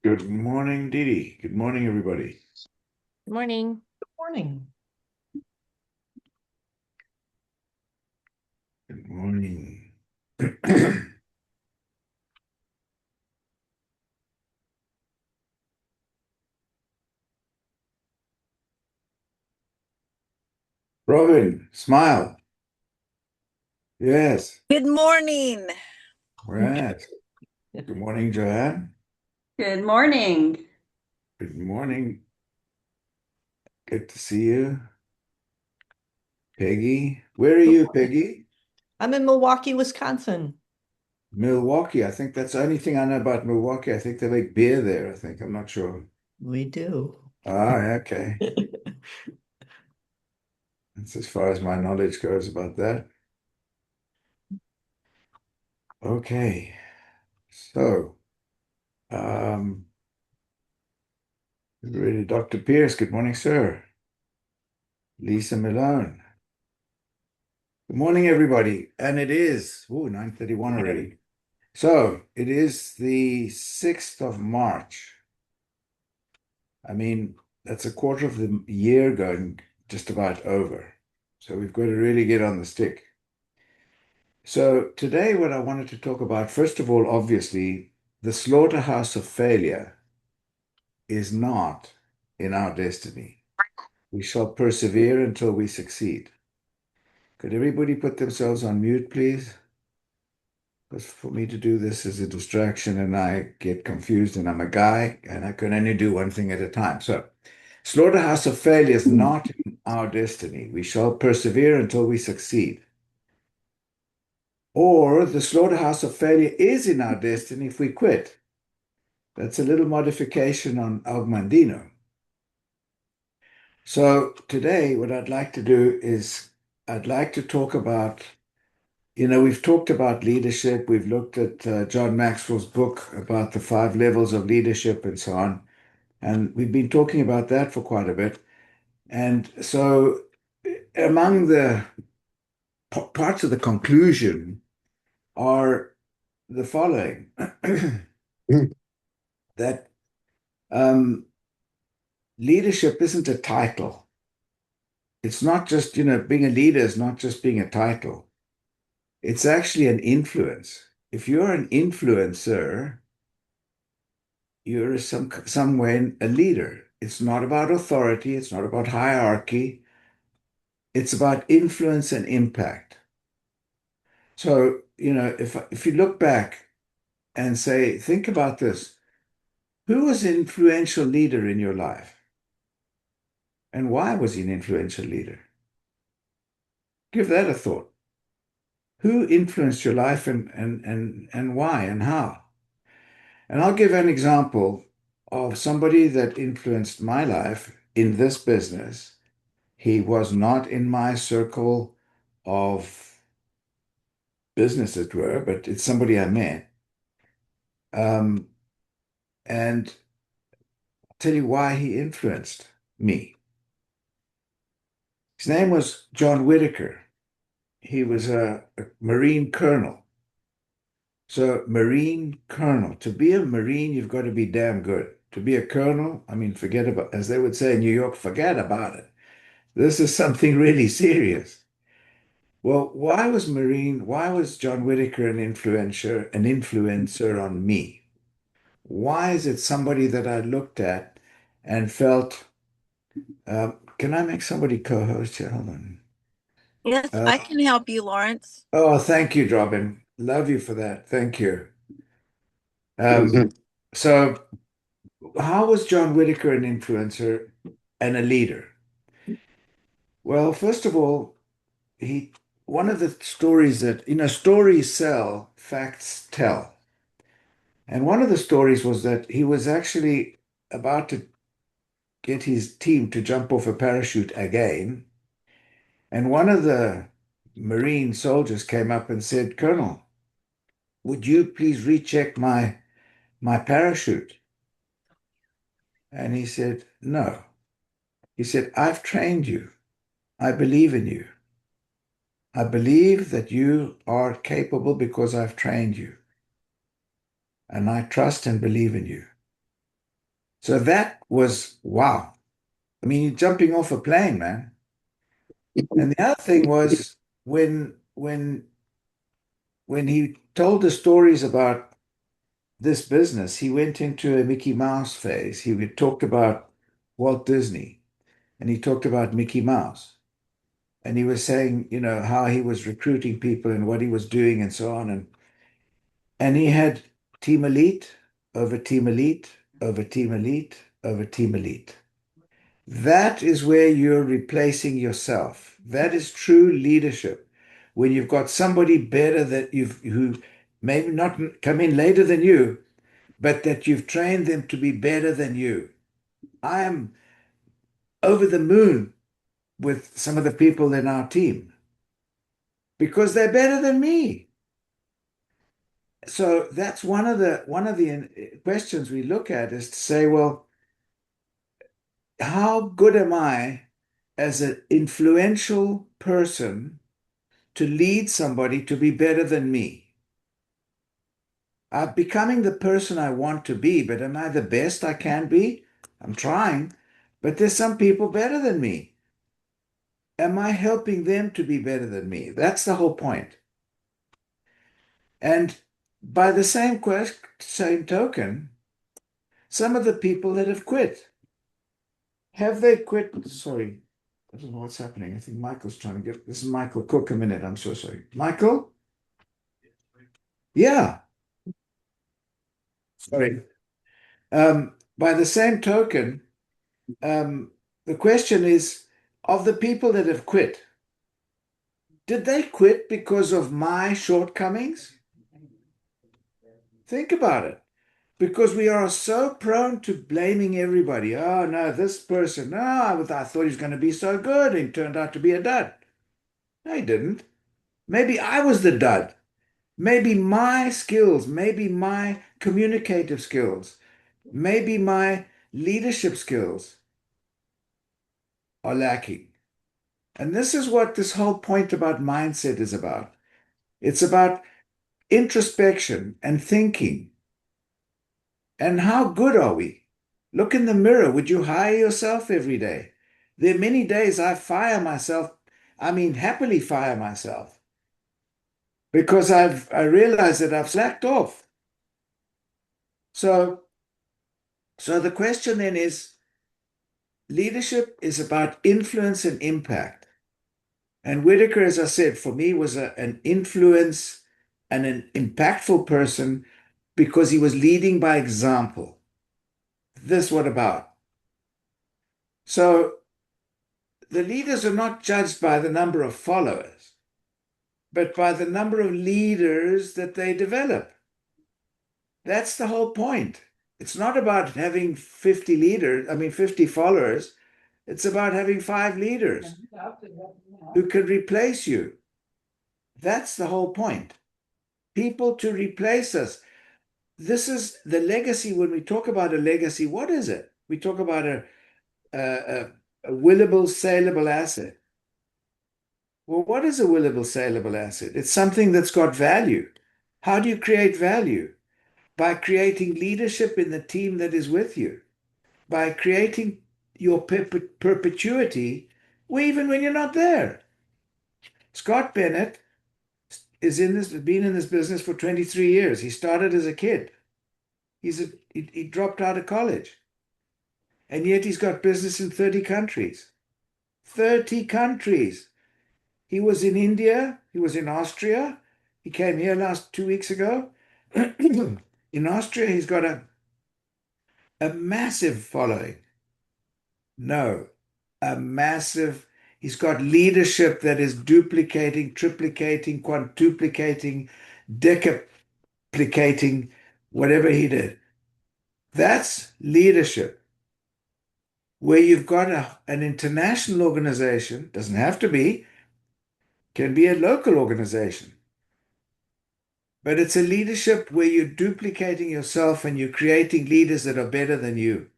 Good morning, Didi. Good morning, everybody. Good morning. Morning. Good morning. Robin, smile. Yes, Good morning. right. Good morning, Joanne. Good morning. Good morning. Good to see you. Peggy. Where are you, Peggy? I'm in Milwaukee, Wisconsin. Milwaukee. I think that's the only thing I know about Milwaukee. I think they make beer there, I think. I'm not sure. We do. Ah, okay. That's as far as my knowledge goes about that. Okay. So, um, ready, Dr. Pierce. Good morning, sir. Lisa Malone. Good morning, everybody. And it is 9:31 already. So it is the 6th of March. I mean, that's a quarter of the year going just about over. So we've got to really get on the stick. So today, what I wanted to talk about, first of all, obviously, the slaughterhouse of failure is not in our destiny. We shall persevere until we succeed. Could everybody put themselves on mute, please? Because for me to do this is a distraction and I get confused and I'm a guy and I can only do one thing at a time. So, slaughterhouse of failure is not in our destiny. We shall persevere until we succeed. Or the slaughterhouse of failure is in our destiny if we quit. That's a little modification on Augmandino. So today, what I'd like to do is I'd like to talk about, we've talked about leadership. We've looked at John Maxwell's book about the 5 levels of leadership and so on. And we've been talking about that for quite a bit. And so, among the parts of the conclusion are the following that leadership isn't a title. It's not just, being a leader is not just being a title. It's actually an influence. If you're an influencer, you're some way a leader. It's not about authority. It's not about hierarchy. It's about influence and impact. So, if you look back and say, think about this, who was an influential leader in your life? And why was he an influential leader? Give that a thought. Who influenced your life and why and how? And I'll give an example of somebody that influenced my life in this business. He was not in my circle of business, as it were, but it's somebody I met. Um, and I'll tell you why he influenced me. His name was John Whitaker. He was a Marine colonel. So, Marine colonel. To be a Marine, you've got to be damn good. To be a colonel, I mean, forget about, as they would say in New York, forget about it. This is something really serious. Well, why was John Whitaker an influencer on me? Why is it somebody that I looked at and felt, can I make somebody co-host here? Hold on. Yes, Uh, I can help you, Lawrence. oh, thank you, Robin. Love you for that. Thank you. So how was John Whitaker an influencer and a leader? Well, first of all, he one of the stories that, stories sell, facts tell. And one of the stories was that he was actually about to get his team to jump off a parachute again. And one of the Marine soldiers came up and said, Colonel, would you please recheck my parachute? And he said, no. He said, I've trained you. I believe in you. I believe that you are capable because I've trained you. And I trust and believe in you. So that was wow. I mean, you're jumping off a plane, man. And the other thing was when he told the stories about this business, he went into a Mickey Mouse phase. He talked about Walt Disney and he talked about Mickey Mouse. And he was saying, how he was recruiting people and what he was doing and so on. And he had team elite over team elite over team elite over team elite. That is where you're replacing yourself. That is true leadership. When you've got somebody better that who maybe not come in later than you, but that you've trained them to be better than you. I am over the moon with some of the people in our team because they're better than me. So that's one of the questions we look at is to say, well, how good am I as an influential person to lead somebody to be better than me? I'm becoming the person I want to be, but am I the best I can be? I'm trying, but there's some people better than me. Am I helping them to be better than me? That's the whole point. And by the same token, some of the people that have quit, have they quit? Sorry, I don't know what's happening. I think Michael's trying to get this is Michael Cook a minute. I'm so sorry. Michael? Yeah, sorry. By the same token, the question is of the people that have quit, did they quit because of my shortcomings? Think about it. Because we are so prone to blaming everybody. Oh, no, this person, no, I thought he was going to be so good and turned out to be a dud. No, he didn't. Maybe I was the dud. Maybe my skills, maybe my communicative skills, maybe my leadership skills are lacking. And this is what this whole point about mindset is about. It's about introspection and thinking. And how good are we? Look in the mirror. Would you hire yourself every day? There are many days I fire myself. I mean, happily fire myself because I realize that I've slacked off. So, so the question then is, leadership is about influence and impact. And Whitaker, as I said, for me was an influence and an impactful person because he was leading by example. This what about? So the leaders are not judged by the number of followers, but by the number of leaders that they develop. That's the whole point. It's not about having 50 leaders, 50 followers. It's about having 5 leaders who can replace you. That's the whole point. People to replace us. This is the legacy. When we talk about a legacy, what is it? We talk about a willable, saleable asset. Well, what is a willable, saleable asset? It's something that's got value. How do you create value? By creating leadership in the team that is with you, by creating your perpetuity, even when you're not there. Scott Bennett been in this business for 23 years. He started as a kid. He dropped out of college, and yet he's got business in 30 countries. 30 countries. He was in India. He was in Austria. He came here last 2 weeks ago. In Austria, he's got a massive following. No, a massive. He's got leadership that is duplicating, triplicating, quintuplicating, decuplicating, whatever he did. That's leadership. Where you've got an international organization, doesn't have to be, can be a local organization. But it's a leadership where you're duplicating yourself and you're creating leaders that are better than you.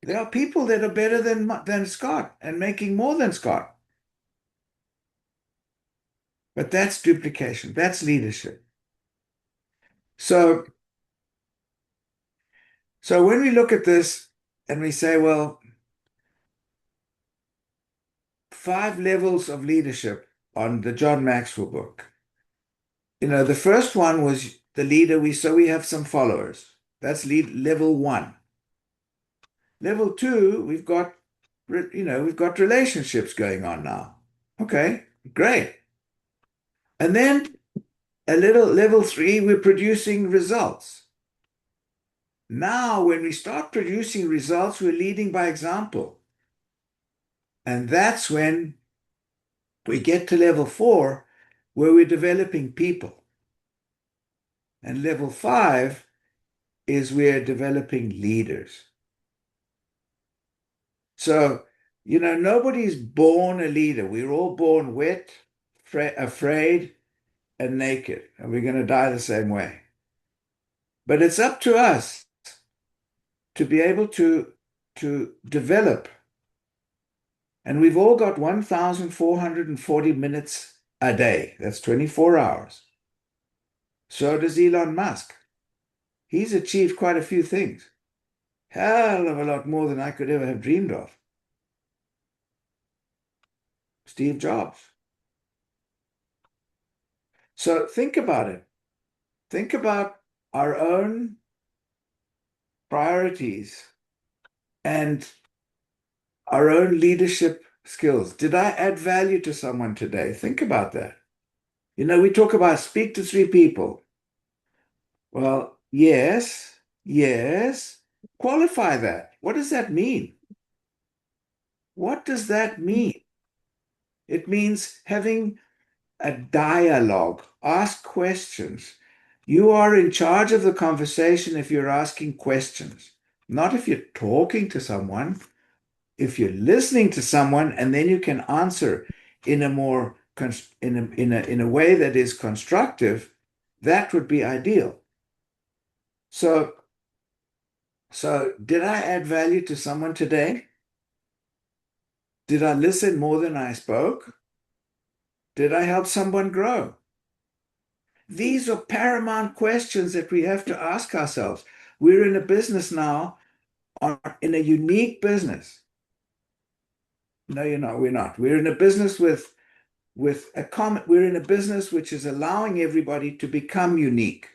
There are people that are better than Scott and making more than Scott. But that's duplication. That's leadership. So So when we look at this and we say, well, 5 levels of leadership on the John Maxwell book. The first one was the leader. So we have some followers. That's level 1. Level 2, we've got relationships going on now. Okay, great. And then level 3, we're producing results. Now, when we start producing results, we're leading by example. And that's when we get to level 4, where we're developing people. And level 5 is we're developing leaders. So, nobody's born a leader. We're all born wet, afraid, and naked, and we're going to die the same way. But it's up to us to be able to develop. And we've all got 1,440 minutes a day. That's 24 hours. So does Elon Musk. He's achieved quite a few things. Hell of a lot more than I could ever have dreamed of. Steve Jobs. So think about it. Think about our own priorities and our own leadership skills. Did I add value to someone today? Think about that. We talk about speak to 3 people. Well, yes. Qualify that. What does that mean? What does that mean? It means having a dialogue, ask questions. You are in charge of the conversation if you're asking questions, not if you're talking to someone. If you're listening to someone and then you can answer in a more in a way that is constructive, that would be ideal. So did I add value to someone today? Did I listen more than I spoke? Did I help someone grow? These are paramount questions that we have to ask ourselves. We're in a business now, in a unique business. No, you're not. We're not. We're in a business we're in a business which is allowing everybody to become unique.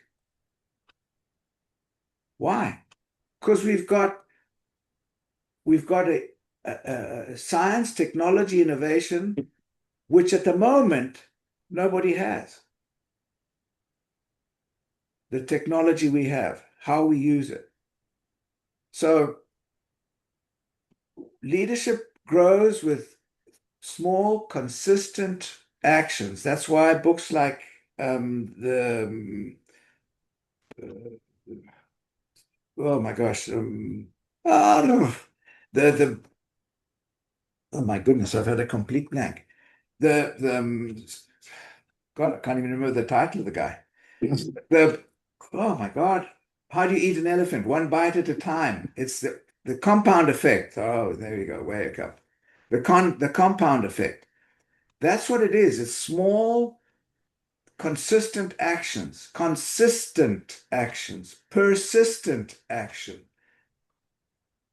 Why? Because we've got a science, technology, innovation, which at the moment nobody has. The technology we have, how we use it. So leadership grows with small, consistent actions. That's why books like oh my gosh, no, the oh my goodness, I've had a complete blank. God, I can't even remember the title of the guy. Oh my God, how do you eat an elephant? One bite at a time. It's the compound effect. Oh, there you go, way up. The compound effect. That's what it is. It's small, consistent actions, persistent action.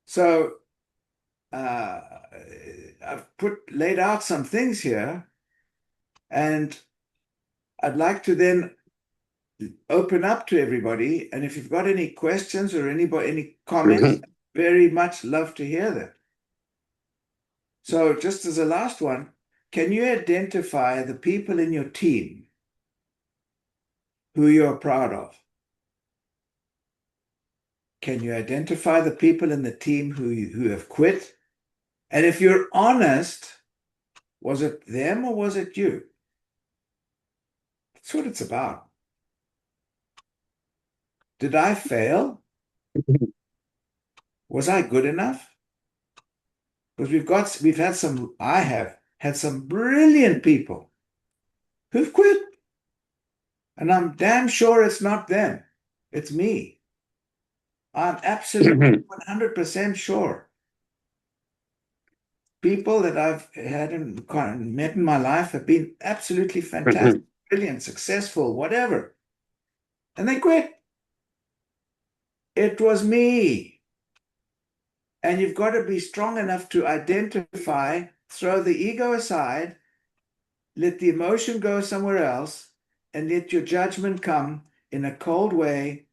So I've laid out some things here, and I'd like to then open up to everybody. And if you've got any questions or any comments, very much love to hear them. So just as a last one, can you identify the people in your team who you're proud of? Can you identify the people in the team who have quit? And if you're honest, was it them or was it you? That's what it's about. Did I fail? Was I good enough? Because I have had some brilliant people who've quit. And I'm damn sure it's not them. It's me. I'm absolutely 100% sure. People that I've met in my life have been absolutely fantastic, brilliant, successful, whatever. And they quit. It was me. And you've got to be strong enough to identify, throw the ego aside, let the emotion go somewhere else, and let your judgment come in a cold way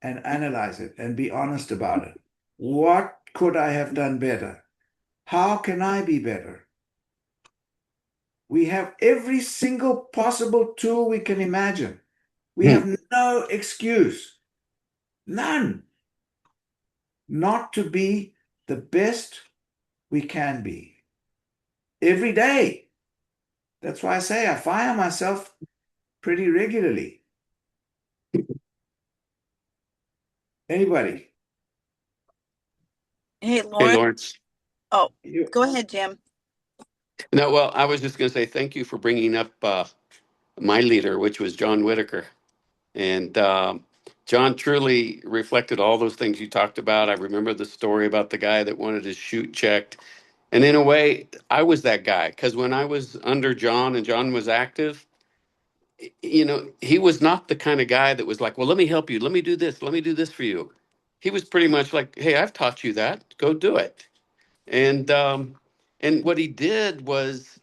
and analyze it and be honest about it. What could I have done better? How can I be better? We have every single possible tool we can imagine. We have no excuse, none, not to be the best we can be every day. That's why I say I fire myself pretty regularly. Anybody? Hey, Hey, Lawrence. Lawrence. Oh, You, go ahead, Jim. No, well, I was just going to say thank you for bringing up my leader, which was John Whitaker. And John truly reflected all those things you talked about. I remember the story about the guy that wanted his chute checked. And in a way, I was that guy because when I was under John and John was active, he was not the kind of guy that was like, well, let me help you. Let me do this. Let me do this for you. He was pretty much like, hey, I've taught you that. Go do it. And what he did was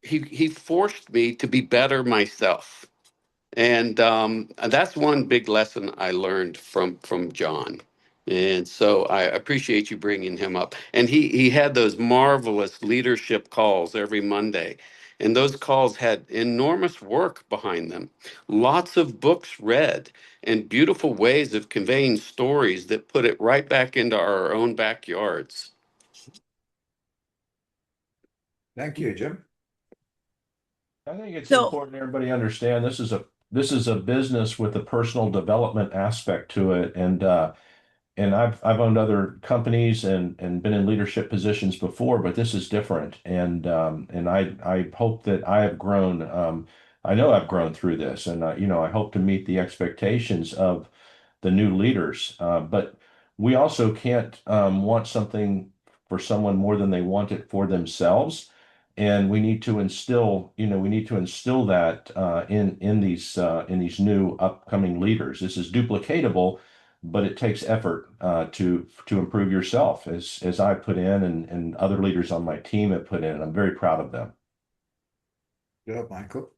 he forced me to be better myself, and that's one big lesson I learned from John. And so I appreciate you bringing him up. And he had those marvelous leadership calls every Monday. And those calls had enormous work behind them, lots of books read, and beautiful ways of conveying stories that put it right back into our own backyards. thank you, Jim. I think it's So, important everybody understand this is a business with a personal development aspect to it, and I've owned other companies and been in leadership positions before, but this is different, and I hope that I have grown. I know I've grown through this, and I hope to meet the expectations of the new leaders. But we also can't want something for someone more than they want it for themselves. And we need to instill that in these new upcoming leaders. This is duplicatable, but it takes effort to improve yourself, as I put in and other leaders on my team have put in. I'm very proud of them. Good, Michael.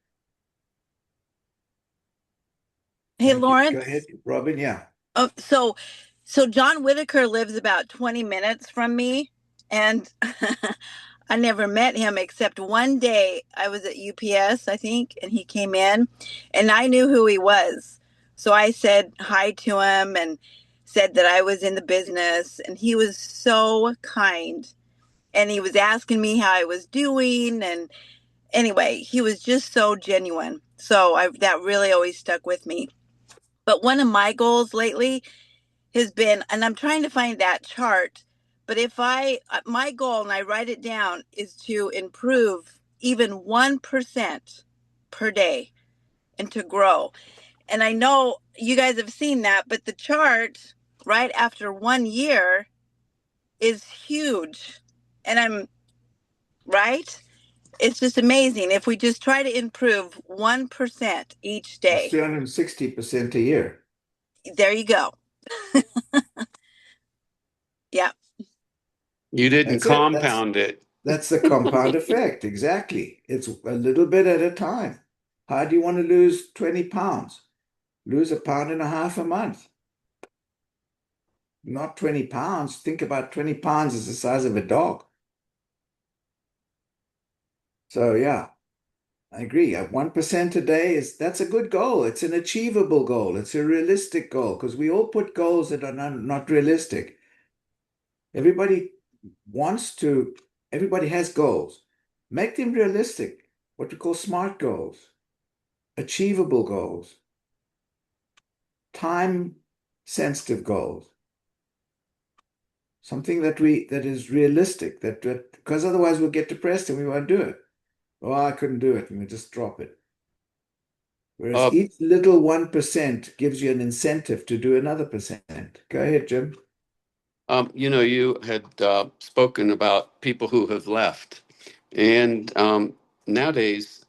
hey, Thank you. Go Lawrence. ahead, Robin. Yeah. Oh, so John Whitaker lives about 20 minutes from me, and I never met him except one day I was at UPS, I think, and he came in, and I knew who he was. So I said hi to him and said that I was in the business, and he was so kind. And he was asking me how I was doing, and anyway, he was just so genuine. So that really always stuck with me. But one of my goals lately has been, and I'm trying to find that chart, but if my goal, and I write it down, is to improve even 1% per day and to grow. And I know you guys have seen that, but the chart right after 1 year is huge. And I'm right. It's just amazing. If we just try to improve 1% each It's day, 360% a year. there you go. Yeah. You didn't That's it. compound it. That's the compound effect. Exactly. It's a little bit at a time. How do you want to lose 20 pounds? Lose a pound and a half a month. Not 20 pounds. Think about 20 pounds as the size of a dog. So yeah, I agree. At 1% a day that's a good goal. It's an achievable goal. It's a realistic goal because we all put goals that are not realistic. Everybody everybody has goals. Make them realistic, what we call SMART goals, achievable goals, time sensitive goals. Something that is realistic, that because otherwise we'll get depressed and we won't do it. Oh, I couldn't do it, and we just drop it. Whereas Uh, each little 1% gives you an incentive to do another percent. Go ahead, Jim. you had spoken about people who have left. And nowadays,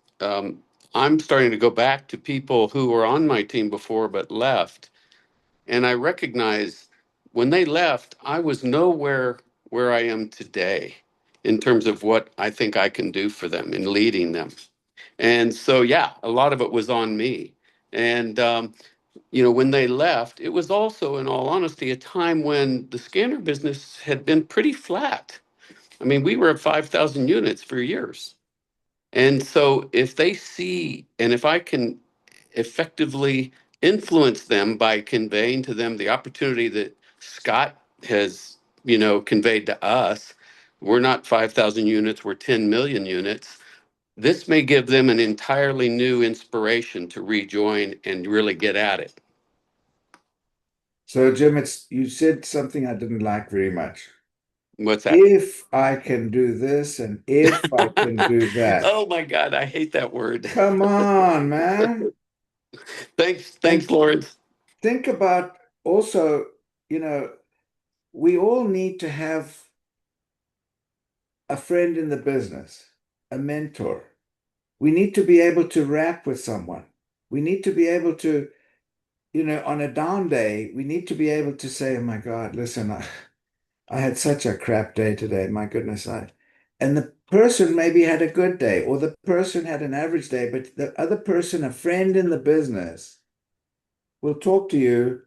I'm starting to go back to people who were on my team before but left. And I recognize when they left, I was nowhere where I am today in terms of what I think I can do for them in leading them. And so, yeah, a lot of it was on me. And, when they left, it was also, in all honesty, a time when the scanner business had been pretty flat. I mean, we were at 5,000 units for years. And so if they see, and if I can effectively influence them by conveying to them the opportunity that Scott has, conveyed to us, we're not 5,000 units, we're 10 million units. This may give them an entirely new inspiration to rejoin and really get at it. So, Jim, you said something I didn't like very much. What's that? If I can do this and if I can do that. Oh my God, I hate that word. Come on, man. Thanks, And Lawrence. think about also, you know, we all need to have a friend in the business, a mentor. We need to be able to rap with someone. We need to be able to, on a down day, we need to be able to say, oh my God, listen, I had such a crap day today. My goodness, and the person maybe had a good day, or the person had an average day, but the other person, a friend in the business, will talk to you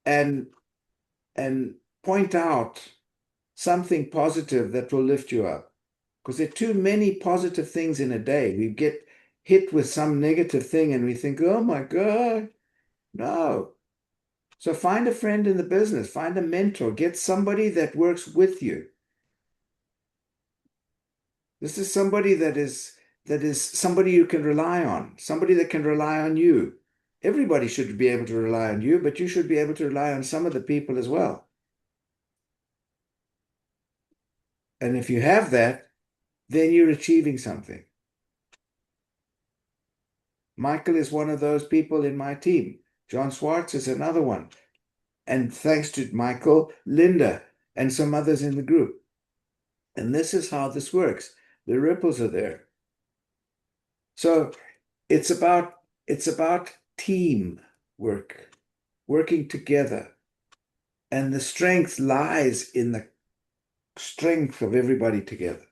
and and point out something positive that will lift you up. Because there are too many positive things in a day. We get hit with some negative thing and we think, oh my God, no. So find a friend in the business, find a mentor, get somebody that works with you. This is somebody that is somebody you can rely on, somebody that can rely on you. Everybody should be able to rely on you, but you should be able to rely on some of the people as well. And if you have that, then you're achieving something. Michael is one of those people in my team. John Swartz is another one. And thanks to Michael, Linda, and some others in the group. And this is how this works. The ripples are there. So it's about team work, working together. And the strength lies in the strength of everybody together.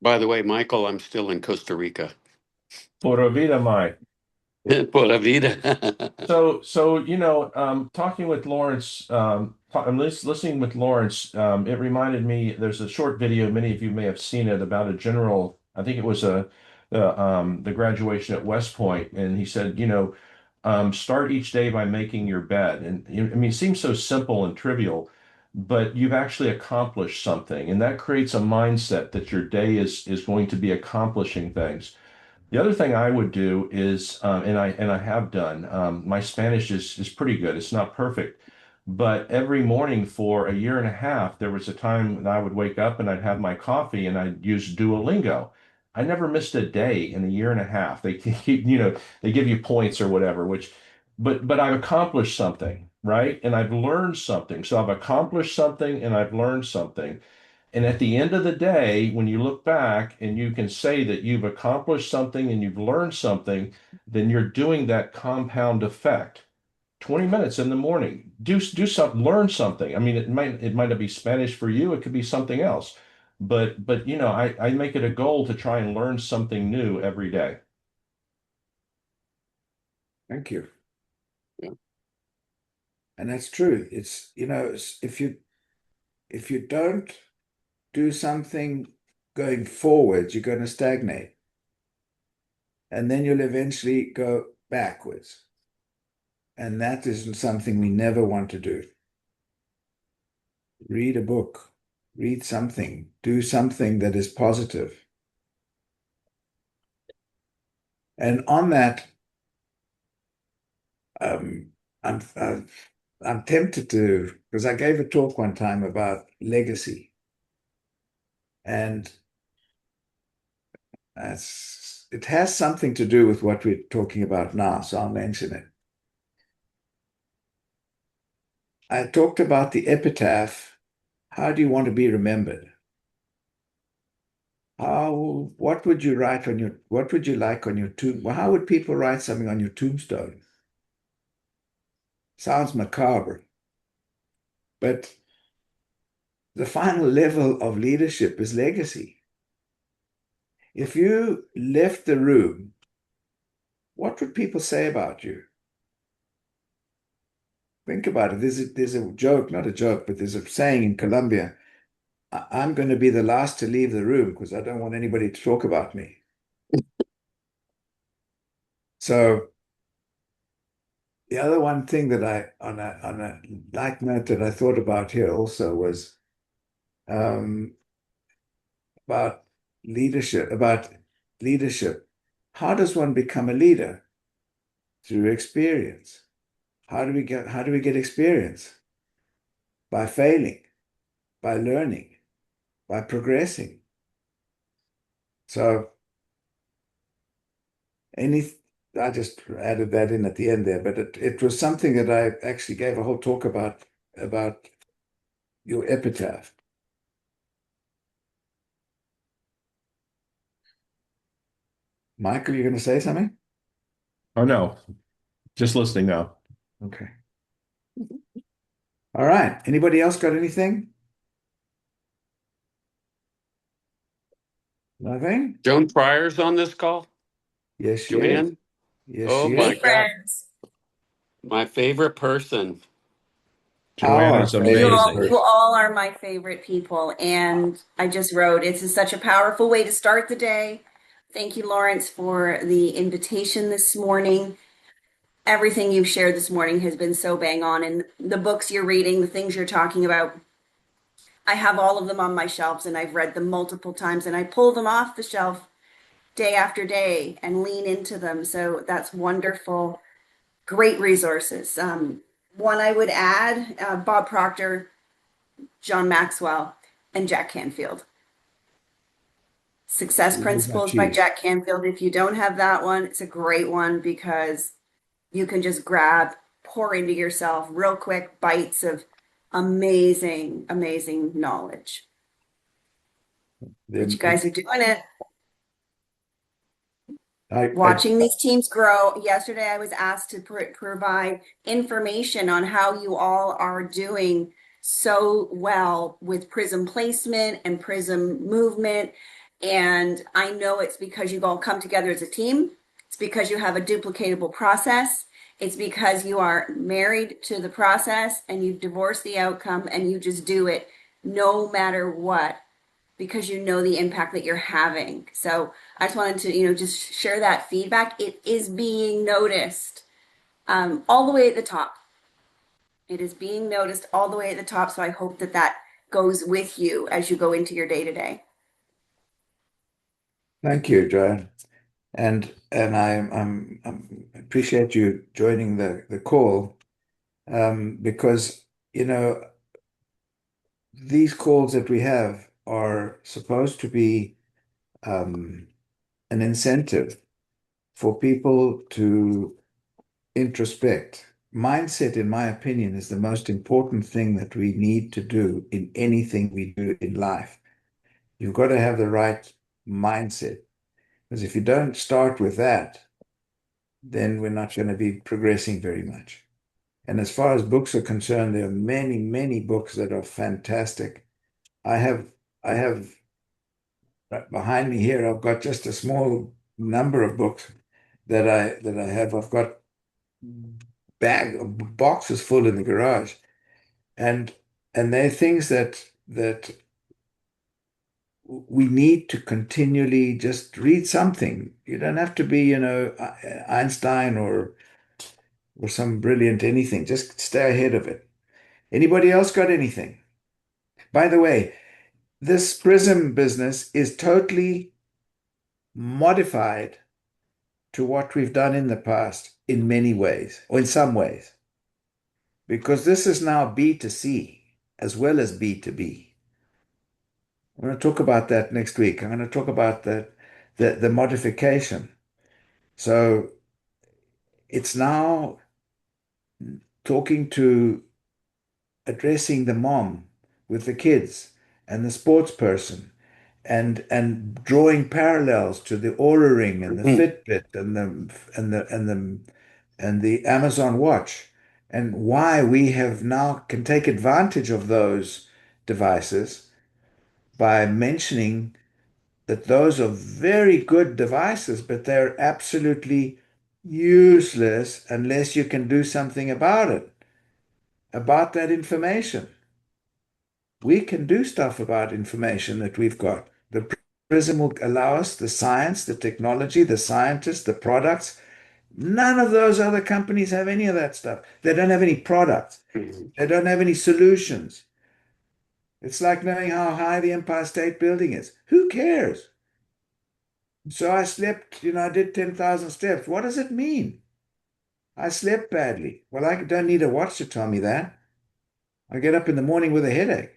By the way, Michael, I'm still in Costa Rica. Pura vida, Mike. Pura vida. Talking with Lawrence, I'm listening with Lawrence. It reminded me. There's a short video. Many of you may have seen it about a general. I think it was the graduation at West Point, and he said, start each day by making your bed. And I mean, it seems so simple and trivial, but you've actually accomplished something, and that creates a mindset that your day is going to be accomplishing things. The other thing I would do is, and I have done, my Spanish is pretty good. It's not perfect, but every morning for a year and a half, there was a time that I would wake up and I'd have my coffee and I'd use Duolingo. I never missed a day in a year and a half. They keep, they give you points or whatever, but I've accomplished something, right? And I've learned something. So I've accomplished something and I've learned something. And at the end of the day, when you look back and you can say that you've accomplished something and you've learned something, then you're doing that compound effect. 20 minutes in the morning, do something, learn something. I mean, it might not be Spanish for you, it could be something else. But I make it a goal to try and learn something new every day. Thank you. Yeah. And that's true. If you don't do something going forward, you're going to stagnate. And then you'll eventually go backwards. And that is something we never want to do. Read a book, read something, do something that is positive. And on that, um, I'm tempted to, because I gave a talk one time about legacy. And it has something to do with what we're talking about now, so I'll mention it. I talked about the epitaph. How do you want to be remembered? what would you write on what would you like on your tomb? Well, how would people write something on your tombstone? Sounds macabre, but the final level of leadership is legacy. If you left the room, what would people say about you? Think about it. There's a joke, not a joke, but there's a saying in Colombia, I'm going to be the last to leave the room because I don't want anybody to talk about me. So the other one thing that on a light note that I thought about here also was um, about about leadership. How does one become a leader? Through experience. How do we get experience? By failing, by learning, by progressing. So any I just added that in at the end there, but it was something that I actually gave a whole talk about your epitaph. Michael, you're going to say something? Oh, no, just listening now. Okay. All right. Anybody else got anything? Nothing? Joan Pryor's on this call. Yes, she is. Joanne. Yes, Oh she my is. Hey, God, friends. my favorite person. Joanna's Our favorite amazing. You person. all are my favorite people. And I just wrote, it's such a powerful way to start the day. Thank you, Lawrence, for the invitation this morning. Everything you've shared this morning has been so bang on. And the books you're reading, the things you're talking about, I have all of them on my shelves and I've read them multiple times and I pull them off the shelf day after day and lean into them. So that's wonderful. Great resources. One I would add, Bob Proctor, John Maxwell, and Jack Canfield. Success Who's that Principles by cheese? Jack Canfield. If you don't have that one, it's a great one because you can just grab, pour into yourself real quick bites of amazing, amazing knowledge. But you The, guys are doing it. I Watching these teams grow. Yesterday, I was asked to provide information on how you all are doing so well with prism placement and prism movement. And I know it's because you all come together as a team. It's because you have a duplicatable process. It's because you are married to the process and you've divorced the outcome and you just do it no matter what because you know the impact that you're having. So I just wanted to, just share that feedback. It is being noticed all the way at the top. It is being noticed all the way at the top. So I hope that that goes with you as you go into your day to day. Thank you, Joanne. And I appreciate you joining the call because these calls that we have are supposed to be um, an incentive for people to introspect. Mindset, in my opinion, is the most important thing that we need to do in anything we do in life. You've got to have the right mindset. Because if you don't start with that, then we're not going to be progressing very much. And as far as books are concerned, there are many, many books that are fantastic. I have, I have right behind me here, I've got just a small number of books that I have. I've got boxes full in the garage, and they're things that we need to continually just read something. You don't have to be, Einstein or some brilliant anything. Just stay ahead of it. Anybody else got anything? By the way, this prism business is totally modified to what we've done in the past in many ways, or in some ways, because this is now B2C as well as B2B. I'm going to talk about that next week. I'm going to talk about the modification. So it's now talking to addressing the mom with the kids and the sports person and drawing parallels to the Aura Ring and the Mhm. Fitbit and the Amazon Watch, and why we have now can take advantage of those devices by mentioning that those are very good devices, but they're absolutely useless unless you can do something about it, about that information. We can do stuff about information that we've got. The Prism will allow us the science, the technology, the scientists, the products. None of those other companies have any of that stuff. They don't have any products. They don't have any solutions. It's like knowing how high the Empire State Building is. Who cares? So I slept, I did 10,000 steps. What does it mean? I slept badly. Well, I don't need a watch to tell me that. I get up in the morning with a headache.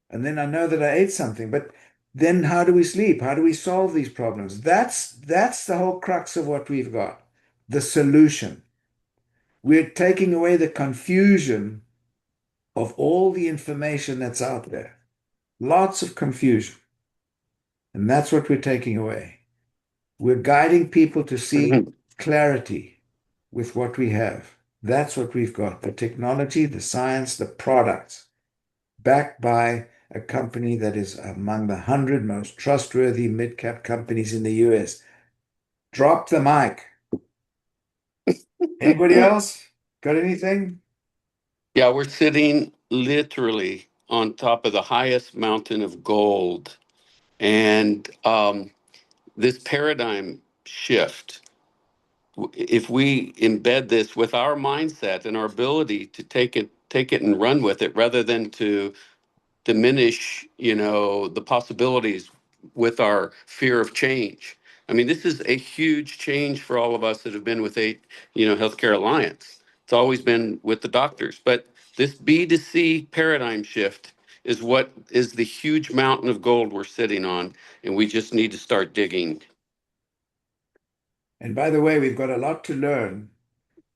And then I know that I ate something. But then how do we sleep? How do we solve these problems? That's the whole crux of what we've got. The solution. We're taking away the confusion of all the information that's out there. Lots of confusion. And that's what we're taking away. We're guiding people to see Mhm. clarity with what we have. That's what we've got. The technology, the science, the products, backed by a company that is among the 100 most trustworthy mid-cap companies in the US. Drop the mic. Anybody else got anything? Yeah, we're sitting literally on top of the highest mountain of gold. And this paradigm shift, if we embed this with our mindset and our ability to take it and run with it rather than to diminish, the possibilities with our fear of change. I mean, this is a huge change for all of us that have been with Healthcare Alliance. It's always been with the doctors, but this B2C paradigm shift is what is the huge mountain of gold we're sitting on, and we just need to start digging. And by the way, we've got a lot to learn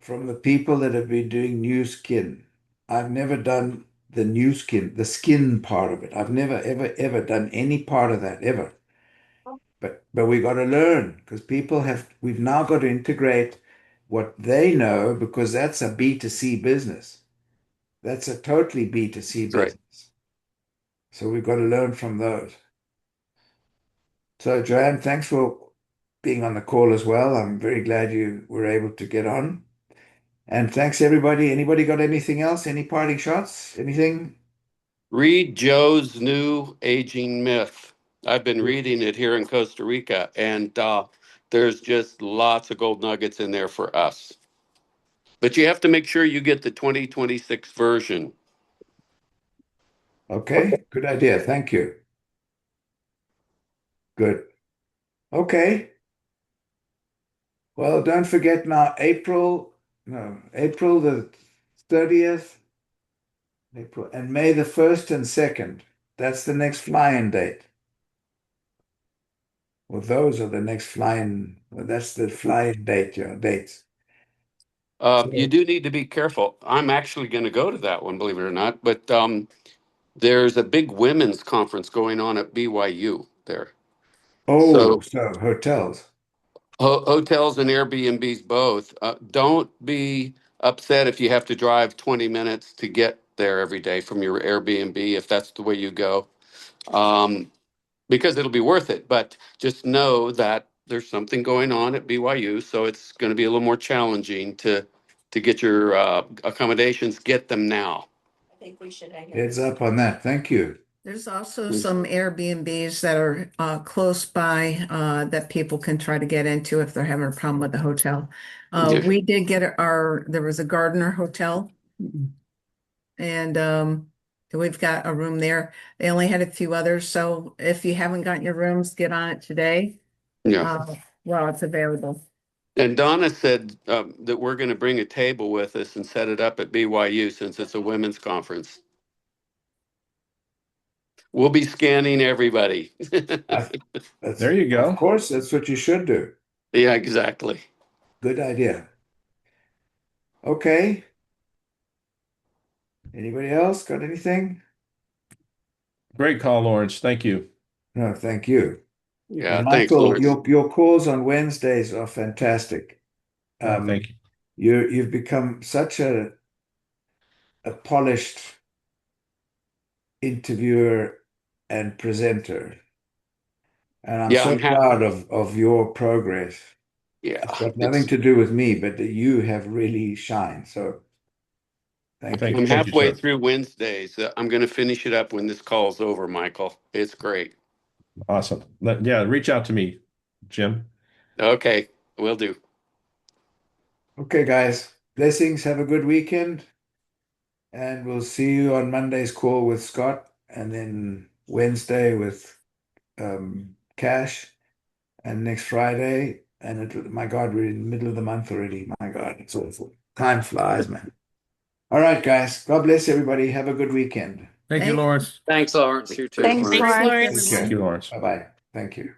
from the people that have been doing new skin. I've never done the new skin, the skin part of it. I've never, ever, ever done any part of that, ever. But we got to learn because we've now got to integrate what they know because that's a B2C business. That's a totally B2C Right. business. So we've got to learn from those. So Joanne, thanks for being on the call as well. I'm very glad you were able to get on. And thanks everybody. Anybody got anything else? Any parting shots? Anything? Read Joe's new aging myth. I've been reading it here in Costa Rica, and there's just lots of gold nuggets in there for us. But you have to make sure you get the 2026 version. Okay, good idea. Thank you. Good. Okay. Well, don't forget now, April the 30th, April, and May the 1st and 2nd. That's the next fly-in date. Well, those are the next fly-in, well, that's the fly-in date, your dates. You do need to be careful. I'm actually going to go to that one, believe it or not. But there's a big women's conference going on at BYU there. Oh, So so hotels. hotels and Airbnbs both. Don't be upset if you have to drive 20 minutes to get there every day from your Airbnb if that's the way you go. Um, because it'll be worth it. But just know that there's something going on at BYU, so it's going to be a little more challenging to get your accommodations. Get them now. I think we should hang Heads up on that. Thank you. There's also some Airbnbs that are close by that people can try to get into if they're having a problem with the hotel. Yeah. We did get there was a Gardner Hotel, and we've got a room there. They only had a few others, so if you haven't gotten your rooms, get on it today Yeah. uh, while it's available. And Donna said that we're going to bring a table with us and set it up at BYU since it's a women's conference. We'll be scanning everybody. I, that's, There you of go. course, that's what you should do. Yeah, exactly. Good idea. Okay. Anybody else got anything? Great call, Lawrence. Thank you. No, thank you. Yeah, And thanks, Michael, Lawrence. your calls on Wednesdays are fantastic. Thank you. You've become such a polished interviewer and presenter. And I'm Yeah, so I'm proud happy. of your progress. It's Yeah, got nothing to do with me, but that you have really shined. So thank you. I'm Thank you, halfway sir. through Wednesdays. I'm going to finish it up when this call's over, Michael. It's great. Awesome. Yeah, reach out to me, Jim. Okay, will do. Okay, guys. Blessings. Have a good weekend. And we'll see you on Monday's call with Scott and then Wednesday with Cash and next Friday. And my God, we're in the middle of the month already. My God, it's awful. Time flies, man. All right, guys. God bless everybody. Have a good weekend. Thank you, Thank- Lawrence. Thanks, Lawrence. You too. Thanks, Thanks, Lawrence. Lawrence. Thank you, Lawrence. Bye-bye. Thank you.